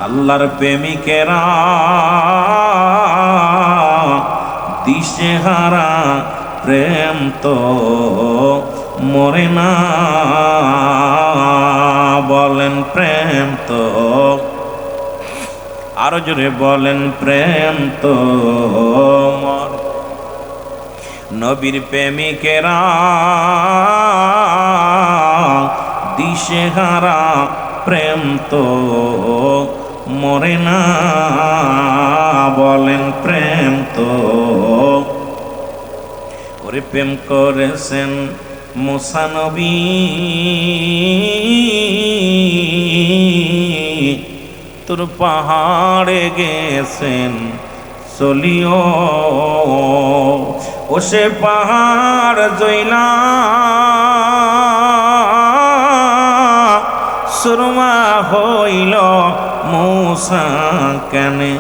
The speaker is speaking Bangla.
আল্লাহর প্রেমিকেরা দিশেহারা, প্রেম তো মরে না, বলেন প্রেম তো, আরো জোরে বলেন প্রেম তো মরে। নবীর প্রেমিকেরা দিশেহারা, প্রেম তো মরে না, বলেন প্রেম তো। ওরে প্রেম করেছেন মুসা নবী, তোর পাহাড়ে গেছেন চলিও, ও সে পাহাড় জইলা সুরমা হইল মুসা কেনে